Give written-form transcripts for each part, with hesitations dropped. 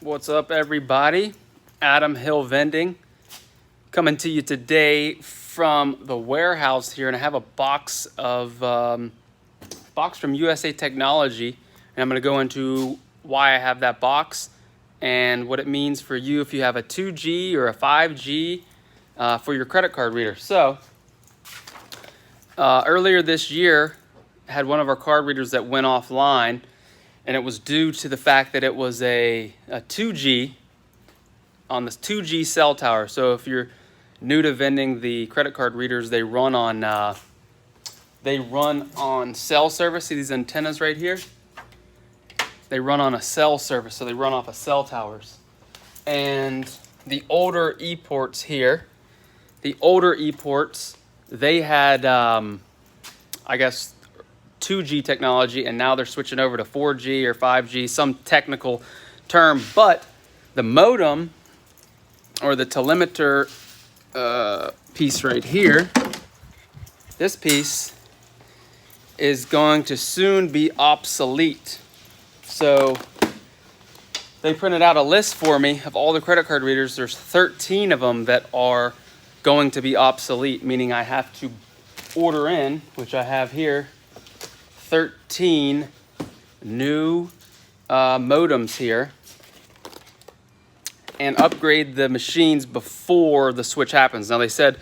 What's up, everybody? Adam Hill Vending coming to you today from the warehouse here, and I have a box from USA Technology, and I'm going to go into why I have that box and what it means for you if you have a 2G or a 5G for your credit card reader. So earlier this year, I had one of our card readers that went offline, and it was due to the fact that it was a 2G on this 2G cell tower. So if you're new to vending, the credit card readers, they run on cell service. See these antennas right here? They run on a cell service, so they run off of cell towers. And the older e-ports here, they had, I guess, 2G technology, and now they're switching over to 4G or 5G, some technical term. But the modem or the telemeter piece right here, this piece is going to soon be obsolete. So they printed out a list for me of all the credit card readers. There's 13 of them that are going to be obsolete, meaning I have to order in, which I have here, 13 new modems here, and upgrade the machines before the switch happens. Now, they said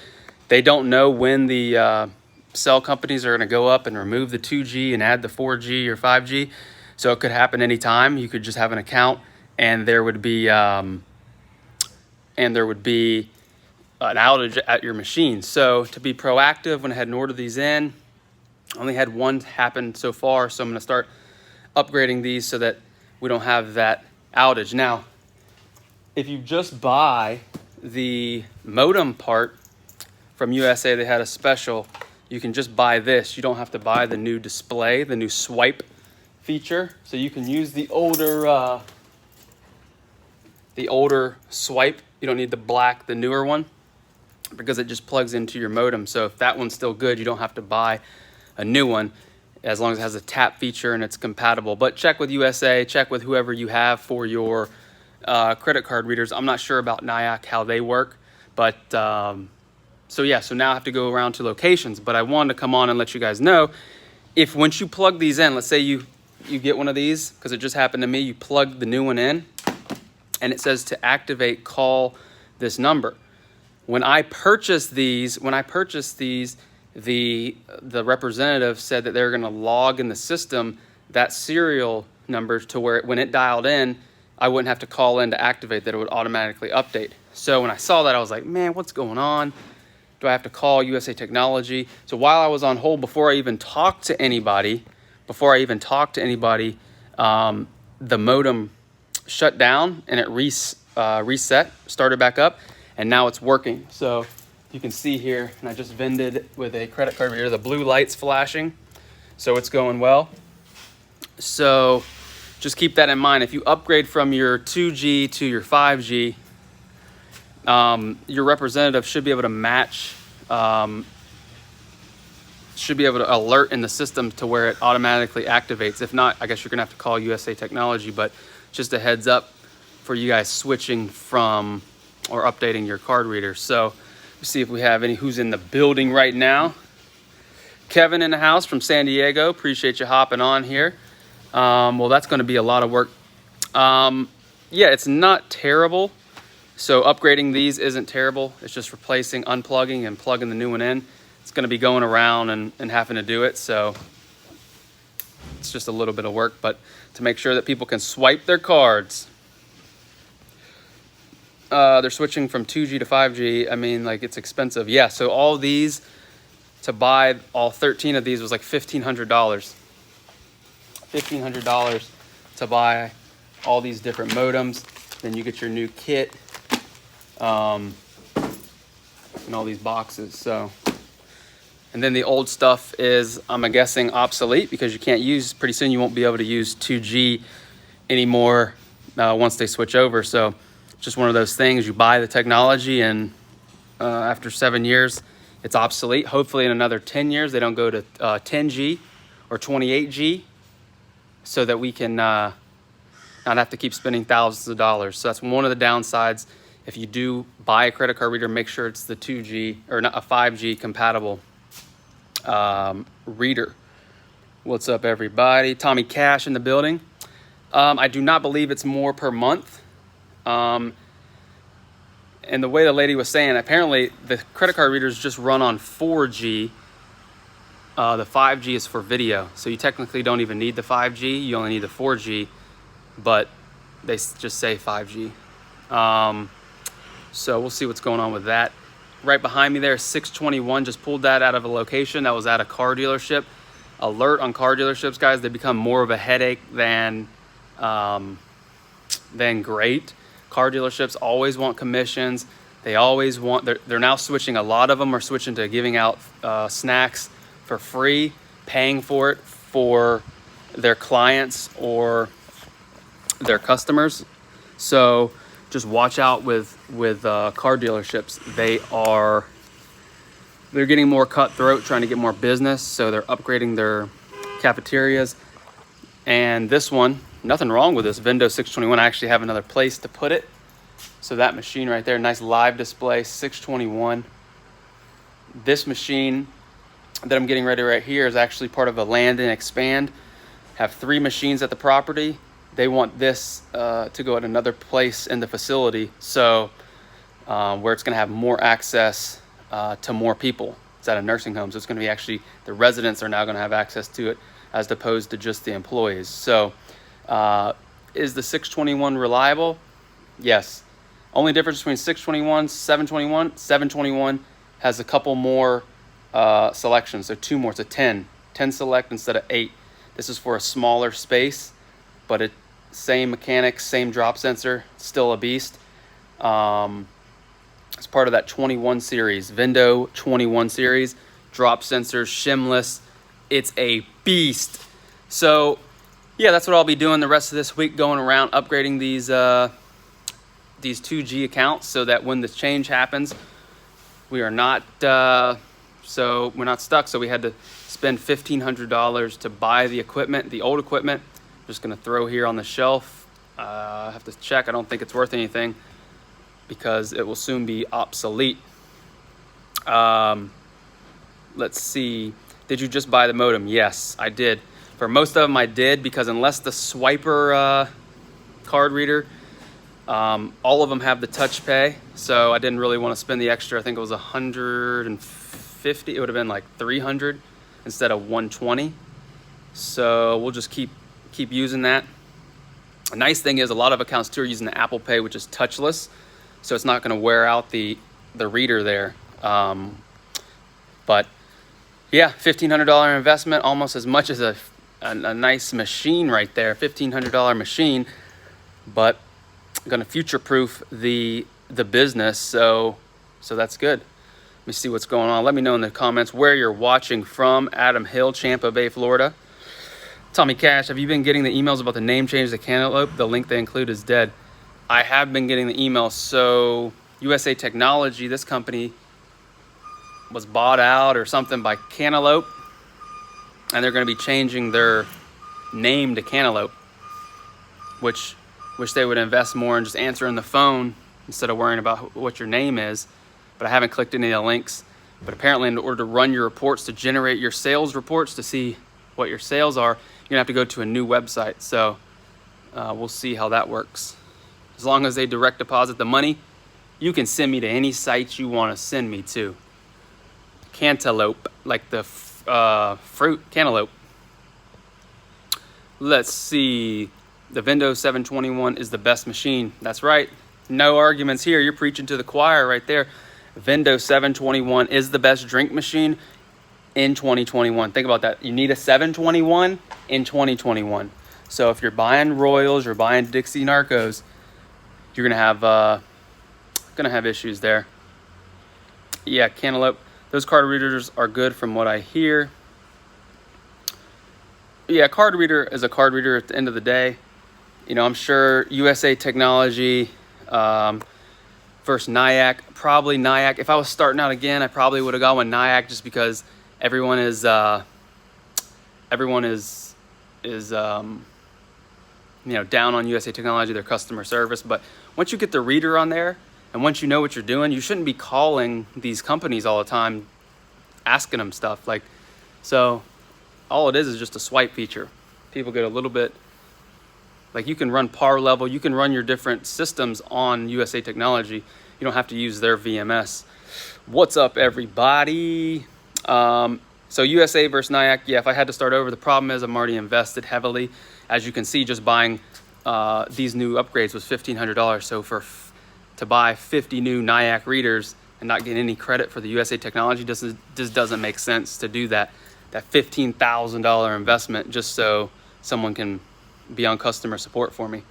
they don't know when the cell companies are going to go up and remove the 2G and add the 4G or 5G, so it could happen anytime. You could just have an account, and there would be an outage at your machine. So to be proactive, went ahead and ordered these in. Only had one happen so far, so I'm going to start upgrading these so that we don't have that outage. Now, if you just buy the modem part from USA, they had a special. You can just buy this. You don't have to buy the new display, the new swipe feature. So you can use the older swipe. You don't need the newer one, because it just plugs into your modem. So if that one's still good, you don't have to buy a new one, as long as it has a tap feature and it's compatible. But check with USA, check with whoever you have for your credit card readers. I'm not sure about NIAC, how they work, but so now I have to go around to locations. But I wanted to come on and let you guys know, if once you plug these in, let's say you get one of these, because it just happened to me, you plug the new one in and it says to activate, call this number. When I purchased these, the representative said that they're going to log in the system that serial number to where when it dialed in, I wouldn't have to call in to activate, that it would automatically update. So when I saw that, I was like, man, what's going on? Do I have to call USA Technology? So while I was on hold, before I even talked to anybody, the modem shut down and it reset, started back up, and now it's working. So you can see here, and I just vended with a credit card reader, the blue light's flashing, so it's going well. So just keep that in mind. If you upgrade from your 2G to your 5G, your representative should be able to match, should be able to alert in the system to where it automatically activates. If not, I guess you're gonna have to call USA Technology, but just a heads up for you guys switching from or updating your card reader. So see if we have who's in the building right now. Kevin in the house from San Diego. Appreciate you hopping on here. Well, that's going to be a lot of work. Yeah, it's not terrible. So upgrading these isn't terrible. It's just replacing, unplugging, and plugging the new one in. It's going to be going around and having to do it. So it's just a little bit of work, but to make sure that people can swipe their cards. They're switching from 2G to 5G. I mean, like, it's expensive. Yeah, so all these, to buy all 13 of these was like $1,500. $1,500 to buy all these different modems. Then you get your new kit and all these boxes. So, and then the old stuff is, I'm guessing, obsolete, because you can't use, pretty soon you won't be able to use 2G anymore once they switch over. So just one of those things. You buy the technology, and after 7 years, it's obsolete. Hopefully in another 10 years, they don't go to 10G or 28G, so that we can not have to keep spending thousands of dollars. So that's one of the downsides. If you do buy a credit card reader, make sure it's the 2G or not a 5G compatible reader. What's up, everybody? Tommy Cash in the building. I do not believe it's more per month. And the way the lady was saying, apparently the credit card readers just run on 4G. The 5G is for video. So you technically don't even need the 5G. You only need the 4G, but they just say 5G. So we'll see what's going on with that. Right behind me there, 621, just pulled that out of a location that was at a car dealership. Alert on car dealerships, guys, they become more of a headache than great. Car dealerships always want commissions. They always want, they're now switching, a lot of them are switching to giving out snacks for free, paying for it for their clients or their customers. So just watch out with car dealerships. They're getting more cutthroat, trying to get more business, so they're upgrading their cafeterias. And this one, nothing wrong with this Vending 621. I actually have another place to put it. So that machine right there, nice live display, 621. This machine that I'm getting ready right here is actually part of a land and expand. Have 3 machines at the property. They want this to go at another place in the facility, so where it's going to have more access to more people. It's at a nursing home, so it's going to be actually the residents are now going to have access to it as opposed to just the employees. So is the 621 reliable? Yes. Only difference between 621, 721 has a couple more selections, so 2 more. It's a 10 select instead of 8. This is for a smaller space, but it same mechanics, same drop sensor, still a beast. It's part of that 21 series, Vending 21 series, drop sensors, shimless. It's a beast. So yeah, that's what I'll be doing the rest of this week, going around upgrading these 2G accounts so that when the change happens, we are not so we're not stuck. So we had to spend $1,500 to buy the equipment, the old equipment. Just gonna throw here on the shelf. I have to check. I don't think it's worth anything because it will soon be obsolete. Let's see. Did you just buy the modem? Yes, I did. For most of them, I did, because unless the swiper card reader, all of them have the touch pay. So I didn't really want to spend the extra. I think it was 150. It would have been like 300 instead of 120. So we'll just keep using that. A nice thing is a lot of accounts too are using the Apple Pay, which is touchless, so it's not going to wear out the reader there. But yeah, $1,500 investment, almost as much as a nice machine right there. $1,500 machine, but going to future-proof the business. So that's good. Let me see what's going on. Let me know in the comments where you're watching from. Adam Hill, Tampa Bay, Florida. Tommy Cash, have you been getting the emails about the name change to Cantaloupe? The link they include is dead. I have been getting the emails. So USA Technology, this company was bought out or something by Cantaloupe, and they're going to be changing their name to Cantaloupe, which they would invest more in just answering the phone instead of worrying about what your name is. But I haven't clicked any of the links. But apparently in order to run your reports, to generate your sales reports, to see what your sales are, you're gonna have to go to a new website. So we'll see how that works. As long as they direct deposit the money, you can send me to any site you want to send me to. Cantaloupe, like the fruit cantaloupe. Let's see. The Vending 721 is the best machine. That's right. No arguments here. You're preaching to the choir right there. Vending 721 is the best drink machine in 2021. Think about that. You need a 721 in 2021. So if you're buying Royals, you're buying Dixie Narcos, you're gonna have issues there. Yeah, Cantaloupe. Those card readers are good from what I hear. Yeah, a card reader is a card reader at the end of the day. You know, I'm sure USA Technology versus Nyack. Probably Nyack. If I was starting out again, I probably would have gone with Nyack just because everyone is down on USA Technology, their customer service. But once you get the reader on there, and once you know what you're doing, you shouldn't be calling these companies all the time, asking them stuff. So all it is just a swipe feature. People get a little bit, you can run par level, you can run your different systems on USA Technology. You don't have to use their VMS. What's up, everybody? So USA versus NIAC, yeah, if I had to start over, the problem is I'm already invested heavily. As you can see, just buying these new upgrades was $1,500. So to buy 50 new NIAC readers and not get any credit for the USA Technology just doesn't make sense to do that $15,000 investment just so someone can be on customer support for me.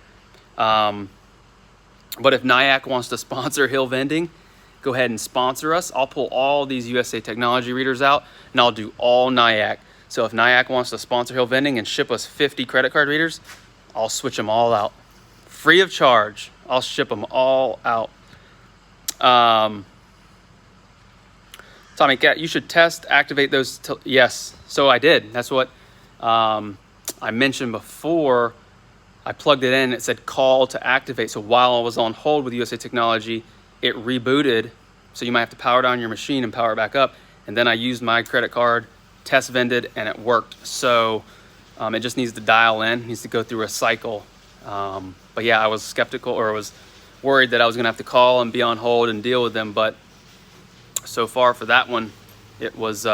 But if NIAC wants to sponsor Hill Vending, go ahead and sponsor us. I'll pull all these USA Technology readers out and I'll do all NIAC. So if NIAC wants to sponsor Hill Vending and ship us 50 credit card readers, I'll switch them all out. Free of charge. I'll ship them all out. Tommy Cat, you should activate those. Yes, so I did. That's what I mentioned before. I plugged it in. It said call to activate. So while I was on hold with USA Technology, it rebooted. So you might have to power down your machine and power it back up. And then I used my credit card, test vended, and it worked. So it just needs to dial in, needs to go through a cycle. But yeah, I was skeptical, or I was worried that I was gonna have to call and be on hold and deal with them. But so far for that one, it was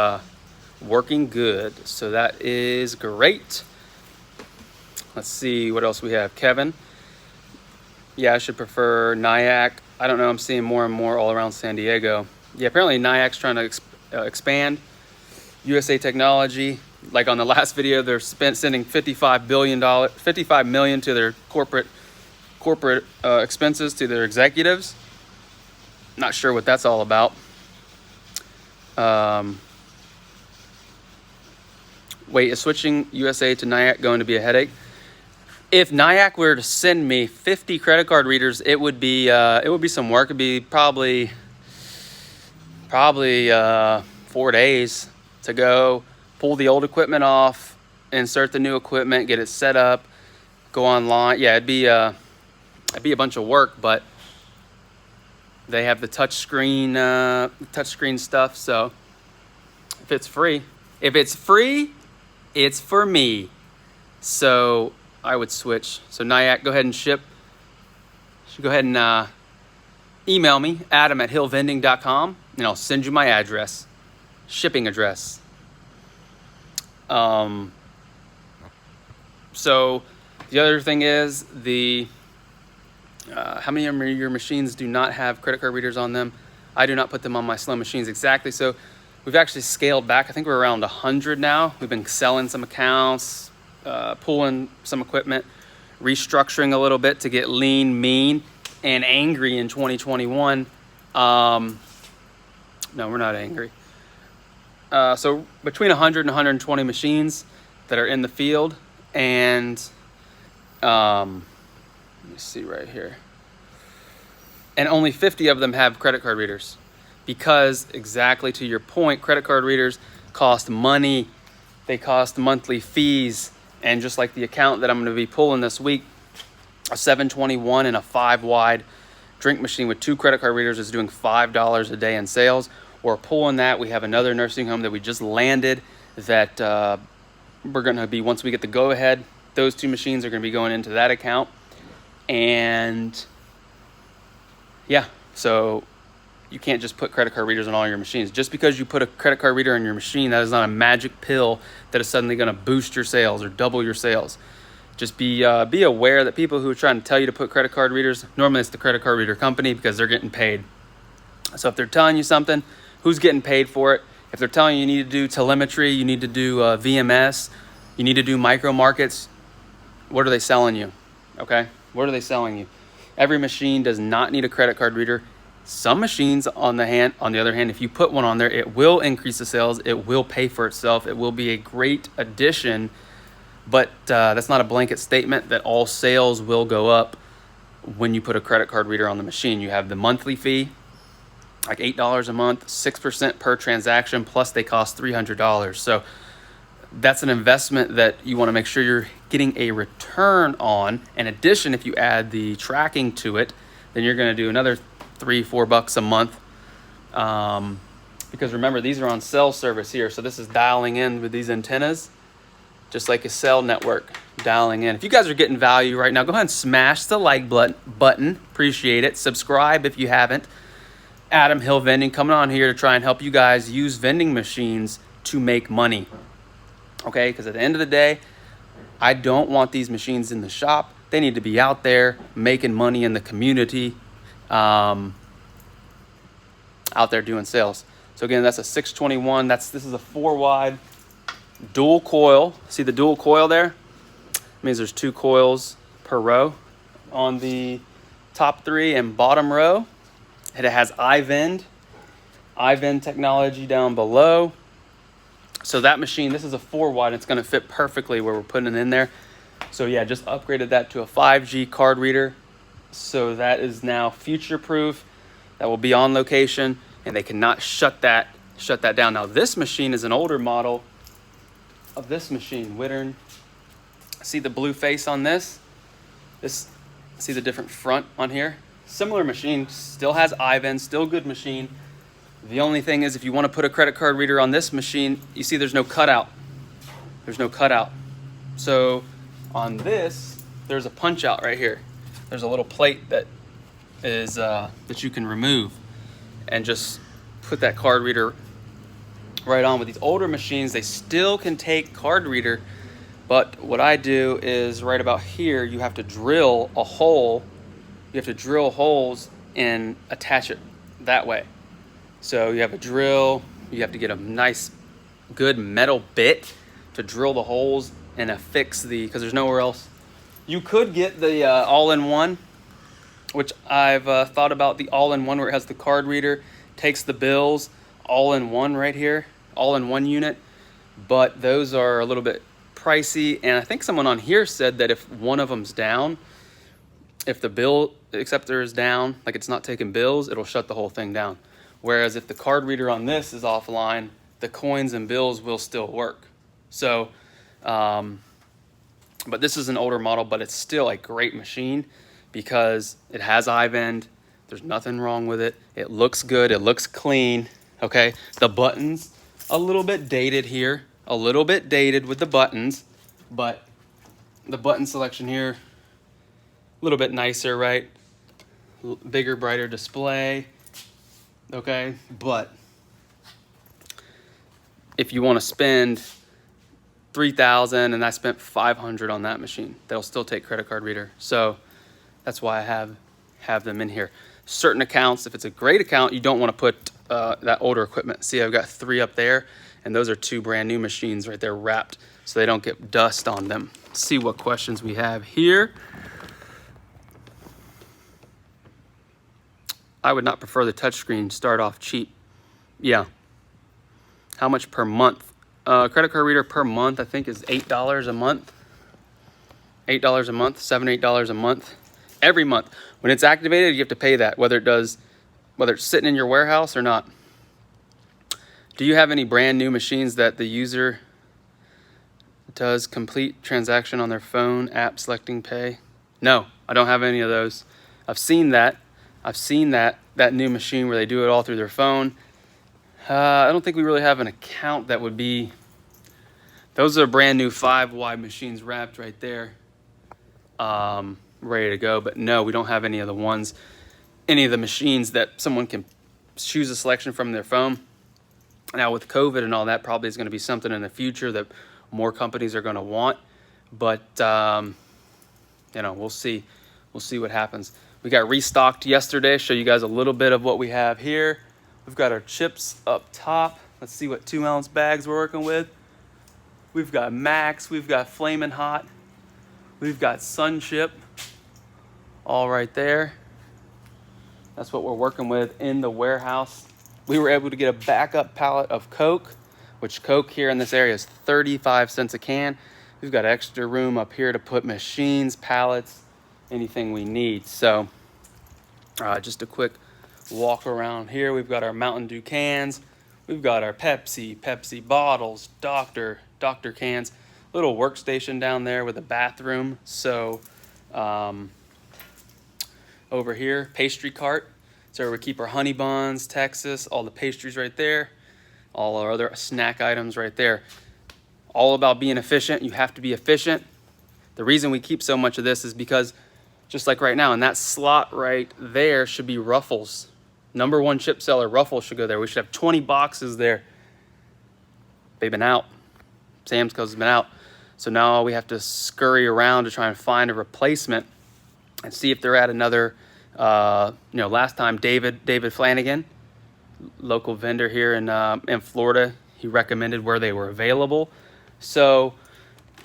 working good. So that is great. Let's see what else we have. Kevin, yeah, I should prefer NIAC. I don't know, I'm seeing more and more all around San Diego. Yeah, apparently NIAC's trying to expand. USA Technology, like on the last video, they're sending $55 million to their corporate expenses to their executives. Not sure what that's all about. Wait, is switching USA to NIAC going to be a headache? If NIAC were to send me 50 credit card readers, it would be some work. It'd be probably 4 days to go pull the old equipment off, insert the new equipment, get it set up, go online. Yeah, it'd be a bunch of work, but they have the touchscreen stuff. So if it's free, it's for me. So I would switch. So NIAC, go ahead and ship. Go ahead and email me, adam@hillvending.com, and I'll send you my address, shipping address. So the other thing is how many of your machines do not have credit card readers on them? I do not put them on my slow machines. Exactly. So we've actually scaled back. I think we're around 100 now. We've been selling some accounts, pulling some equipment, restructuring a little bit to get lean, mean, and angry in 2021. No, we're not angry. So between 100 and 120 machines that are in the field, and let me see right here. And only 50 of them have credit card readers, because exactly to your point, credit card readers cost money. They cost monthly fees. And just like the account that I'm going to be pulling this week, a 721 and a 5-wide drink machine with 2 credit card readers is doing $5 a day in sales. We're pulling that. We have another nursing home that we just landed that we're going to be, once we get the go ahead, those 2 machines are going to be going into that account. And yeah, so you can't just put credit card readers on all your machines. Just because you put a credit card reader on your machine, that is not a magic pill that is suddenly going to boost your sales or double your sales. Just be aware that people who are trying to tell you to put credit card readers, normally it's the credit card reader company, because they're getting paid. So if they're telling you something, who's getting paid for it? If they're telling you you need to do telemetry, you need to do VMS, you need to do micro markets, what are they selling you? Okay, what are they selling you? Every machine does not need a credit card reader. Some machines, on the other hand, if you put one on there, it will increase the sales. It will pay for itself. It will be a great addition, but that's not a blanket statement that all sales will go up when you put a credit card reader on the machine. You have the monthly fee, like $8 a month, 6% per transaction, plus they cost $300. So that's an investment that you want to make sure you're getting a return on. In addition, if you add the tracking to it, then you're going to do another $3-4 a month. Because remember, these are on cell service here. So this is dialing in with these antennas, just like a cell network dialing in. If you guys are getting value right now, go ahead and smash the like button. Appreciate it. Subscribe if you haven't. Adam Hill Vending coming on here to try and help you guys use vending machines to make money. Okay, because at the end of the day, I don't want these machines in the shop. They need to be out there making money in the community, out there doing sales. So again, that's a 621. This is a 4-wide dual coil. See the dual coil there? It means there's 2 coils per row. On the top 3 and bottom row, it has iVend technology down below. So that machine, this is a 4-wide. It's going to fit perfectly where we're putting it in there. So yeah, just upgraded that to a 5G card reader. So that is now future proof. That will be on location, and they cannot shut that down. Now this machine is an older model of this machine, Wittern. See the blue face on this? See the different front on here? Similar machine, still has iVend, still good machine. The only thing is, if you want to put a credit card reader on this machine, you see there's no cutout. There's no cutout. So on this, there's a punch out right here. There's a little plate that is that you can remove and just put that card reader right on. With these older machines, they still can take card reader, but what I do is right about here, you have to drill a hole. You have to drill holes and attach it that way. So you have a drill, you have to get a nice, good metal bit to drill the holes and affix because there's nowhere else. You could get the all-in-one, which I've thought about, the all-in-one where it has the card reader, takes the bills, all-in-one right here, all-in-one unit. But those are a little bit pricey, and I think someone on here said that if one of them's down, if the bill acceptor is down, like it's not taking bills, it'll shut the whole thing down. Whereas if the card reader on this is offline, the coins and bills will still work. So, but this is an older model, but it's still a great machine because it has iVend. There's nothing wrong with it. It looks good. It looks clean. Okay. The buttons, a little bit dated here, a little bit dated with the buttons, but the button selection here, a little bit nicer, right? Bigger, brighter display. Okay, but if you want to spend $3,000 and I spent $500 on that machine, they'll still take credit card reader. So that's why I have them in here. Certain accounts, if it's a great account, you don't want to put that older equipment. See, I've got 3 up there, and those are 2 brand new machines right there wrapped so they don't get dust on them. Let's see what questions we have here. I would not prefer the touchscreen start off cheap. Yeah. How much per month? Credit card reader per month, I think, is $8 a month. $8 a month, $7, $8 a month. Every month. When it's activated, you have to pay that, whether it's sitting in your warehouse or not. Do you have any brand new machines that the user does complete transaction on their phone app selecting pay? No, I don't have any of those. I've seen that new machine where they do it all through their phone. I don't think we really have an account that would be. Those are brand new 5-wide machines wrapped right there, ready to go. But no, we don't have any of the machines that someone can choose a selection from their phone. Now with COVID and all that, probably is going to be something in the future that more companies are going to want. But we'll see. We'll see what happens. We got restocked yesterday. Show you guys a little bit of what we have here. We've got our chips up top. Let's see what 2-ounce bags we're working with. We've got Max. We've got Flamin' Hot. We've got Sun Chip. All right there. That's what we're working with in the warehouse. We were able to get a backup pallet of Coke, which Coke here in this area is 35 cents a can. We've got extra room up here to put machines, pallets, anything we need. So just a quick walk around here. We've got our Mountain Dew cans. We've got our Pepsi bottles, Dr. cans. little workstation down there with a bathroom. So over here, pastry cart. So where we keep our honey buns, Texas, all the pastries right there, all our other snack items right there. All about being efficient. You have to be efficient. The reason we keep so much of this is because just like right now, in that slot right there should be Ruffles. #1 chip seller, Ruffles should go there. We should have 20 boxes there. They've been out. Sam's Club's been out. So now we have to scurry around to try and find a replacement and see if they're at another, last time David Flanagan, local vendor here in Florida, he recommended where they were available. So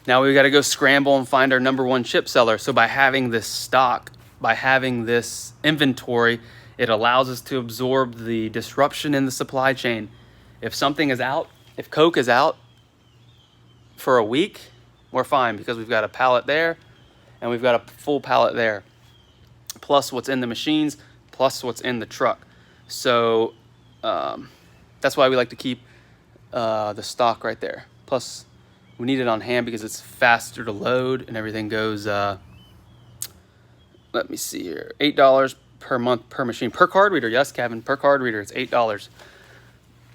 now we got to go scramble and find our #1 chip seller. So by having this stock, by having this inventory, it allows us to absorb the disruption in the supply chain. If something is out, if Coke is out for a week, we're fine because we've got a pallet there and we've got a full pallet there, plus what's in the machines, plus what's in the truck. So that's why we like to keep the stock right there. Plus we need it on hand because it's faster to load and everything goes, let me see here, $8 per month per machine. Per card reader, yes, Kevin, per card reader, it's $8.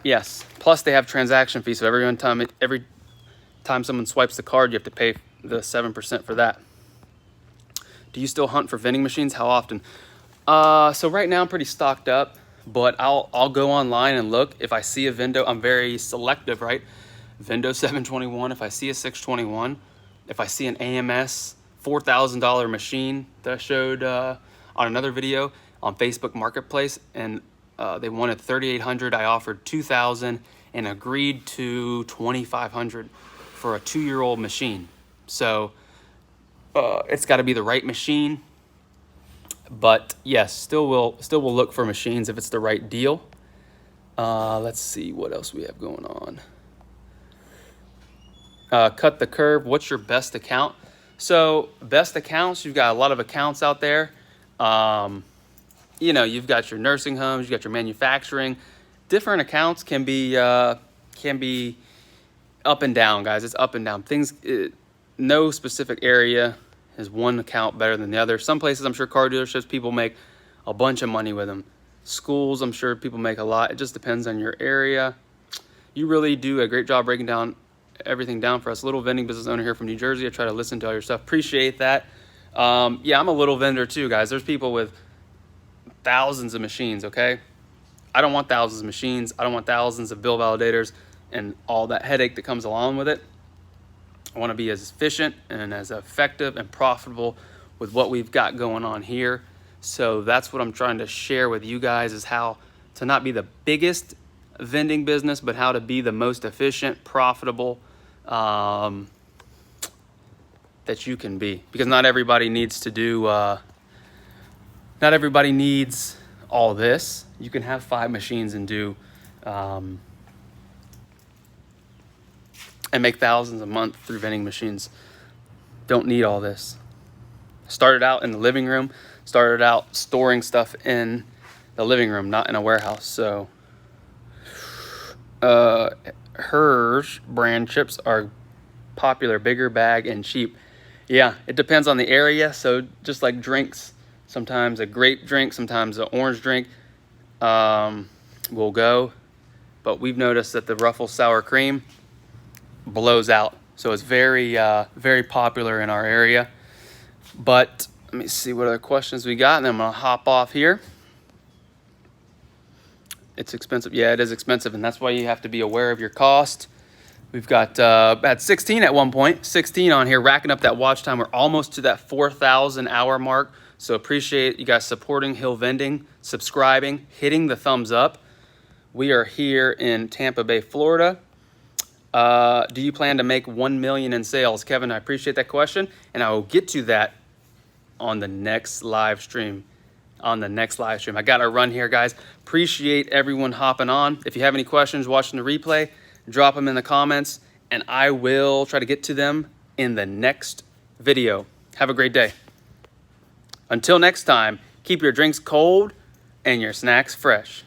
Yes, plus they have transaction fees, so every time someone swipes the card, you have to pay the 7% for that. Do you still hunt for vending machines? How often? So right now I'm pretty stocked up, but I'll go online and look. If I see a Vendo, I'm very selective, right? Vendo 721, if I see a 621, if I see an AMS $4,000 machine that I showed on another video on Facebook Marketplace, and they wanted 3,800, I offered 2,000 and agreed to 2,500 for a 2-year-old machine. So it's got to be the right machine, but yes, still will look for machines if it's the right deal. Let's see what else we have going on. Cut the curve. What's your best account? So best accounts, you've got a lot of accounts out there. You've got your nursing homes, you've got your manufacturing. Different accounts can be up and down, guys. It's up and down. No specific area is one account better than the other. Some places, I'm sure car dealerships, people make a bunch of money with them. Schools, I'm sure people make a lot. It just depends on your area. You really do a great job breaking everything down for us. Little vending business owner here from New Jersey. I try to listen to all your stuff. Appreciate that. Yeah, I'm a little vendor too, guys. There's people with thousands of machines, okay? I don't want thousands of machines. I don't want thousands of bill validators and all that headache that comes along with it. I want to be as efficient and as effective and profitable with what we've got going on here. So that's what I'm trying to share with you guys, is how to not be the biggest vending business, but how to be the most efficient, profitable that you can be. Because not everybody needs to do, not everybody needs all this. You can have 5 machines and do, and make thousands a month through vending machines. Don't need all this. Started out in the living room, started out storing stuff in the living room, not in a warehouse. So Hirsch brand chips are popular, bigger bag and cheap. Yeah, it depends on the area. So just like drinks, sometimes a grape drink, sometimes an orange drink will go. But we've noticed that the Ruffles sour cream blows out. So it's very, very popular in our area. But let me see what other questions we got, and then I'm gonna hop off here. It's expensive. Yeah, it is expensive, and that's why you have to be aware of your cost. We've got had 16 at one point, 16 on here, racking up that watch time. We're almost to that 4,000 hour mark. So appreciate you guys supporting Hill Vending, subscribing, hitting the thumbs up. We are here in Tampa Bay, Florida. Do you plan to make 1 million in sales? Kevin, I appreciate that question, and I will get to that on the next live stream. I got to run here, guys. Appreciate everyone hopping on. If you have any questions watching the replay, drop them in the comments, and I will try to get to them in the next video. Have a great day. Until next time, keep your drinks cold and your snacks fresh.